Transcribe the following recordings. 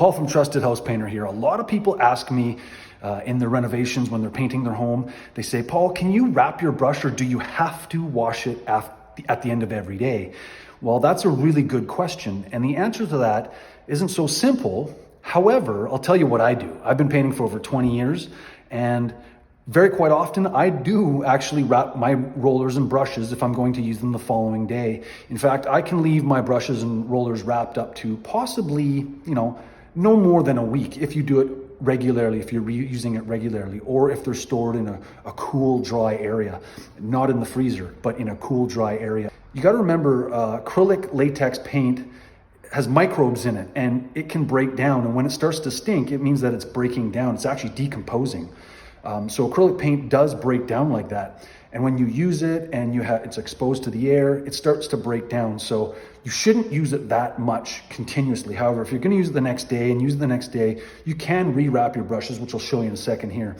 Paul from Trusted House Painter here. A lot of people ask me in their renovations when they're painting their home, they say, Paul, can you wrap your brush or do you have to wash it at the end of every day? Well, that's a really good question. And the answer to that isn't so simple. However, I'll tell you what I do. I've been painting for over 20 years, and very quite often I do actually wrap my rollers and brushes if I'm going to use them the following day. In fact, I can leave my brushes and rollers wrapped up to possibly, no more than a week if you do it regularly, if you're reusing it regularly, or if they're stored in a cool, dry area, not in the freezer, but in a cool, dry area. You got to remember, acrylic latex paint has microbes in it and it can break down. And when it starts to stink, it means that it's breaking down. It's actually decomposing. So acrylic paint does break down like that. And when you use it and it's exposed to the air, it starts to break down. So you shouldn't use it that much continuously. However, if you're going to use it the next day and use it the next day, you can rewrap your brushes, which I'll show you in a second here.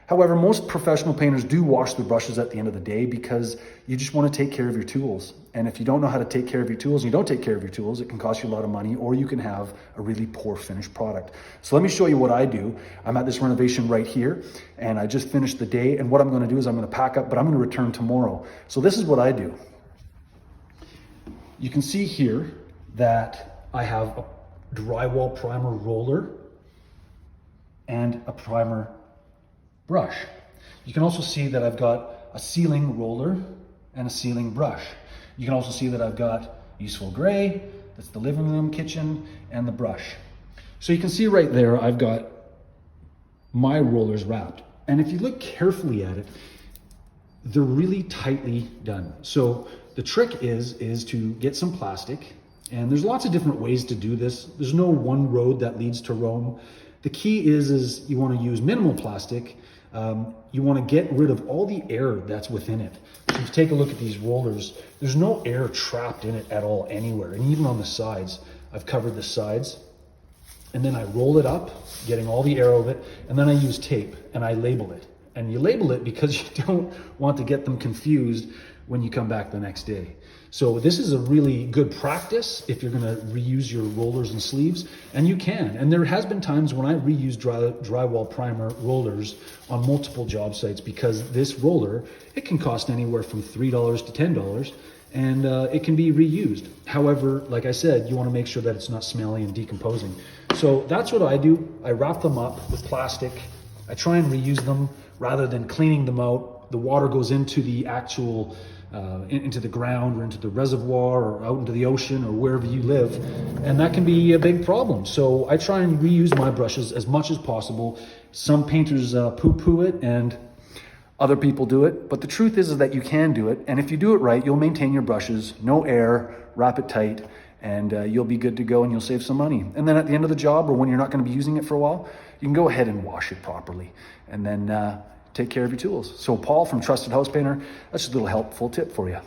However, most professional painters do wash their brushes at the end of the day because you just want to take care of your tools. And if you don't know how to take care of your tools, and you don't take care of your tools, it can cost you a lot of money, or you can have a really poor finished product. So let me show you what I do. I'm at this renovation right here, and I just finished the day. And what I'm going to do is I'm going to pack up, but I'm going to return tomorrow. So this is what I do. You can see here that I have a drywall primer roller and a primer brush. You can also see that I've got a sealing roller and a sealing brush. You can also see that I've got useful gray, that's the living room, kitchen, and the brush. So you can see right there, I've got my rollers wrapped. And if you look carefully at it, they're really tightly done. So the trick is to get some plastic, and there's lots of different ways to do this. There's no one road that leads to Rome. The key is you want to use minimal plastic. You want to get rid of all the air that's within it. So if you take a look at these rollers, there's no air trapped in it at all anywhere. And even on the sides, I've covered the sides. And then I roll it up, getting all the air out of it. And then I use tape and I label it. And you label it because you don't want to get them confused when you come back the next day. So this is a really good practice if you're going to reuse your rollers and sleeves, and you can. And there has been times when I reuse drywall primer rollers on multiple job sites, because this roller, it can cost anywhere from $3 to $10, and it can be reused. However, like I said, you want to make sure that it's not smelly and decomposing. So that's what I do. I wrap them up with plastic. I try and reuse them rather than cleaning them out. The water goes into the actual into the ground or into the reservoir or out into the ocean or wherever you live, and that can be a big problem. So I try and reuse my brushes as much as possible. Some painters poo-poo it and other people do it, but the truth is that you can do it, and if you do it right, you'll maintain your brushes, no air, wrap it tight, and you'll be good to go, and you'll save some money. And then at the end of the job, or when you're not going to be using it for a while, you can go ahead and wash it properly, and then take care of your tools. So Paul from Trusted House Painter, that's just a little helpful tip for you.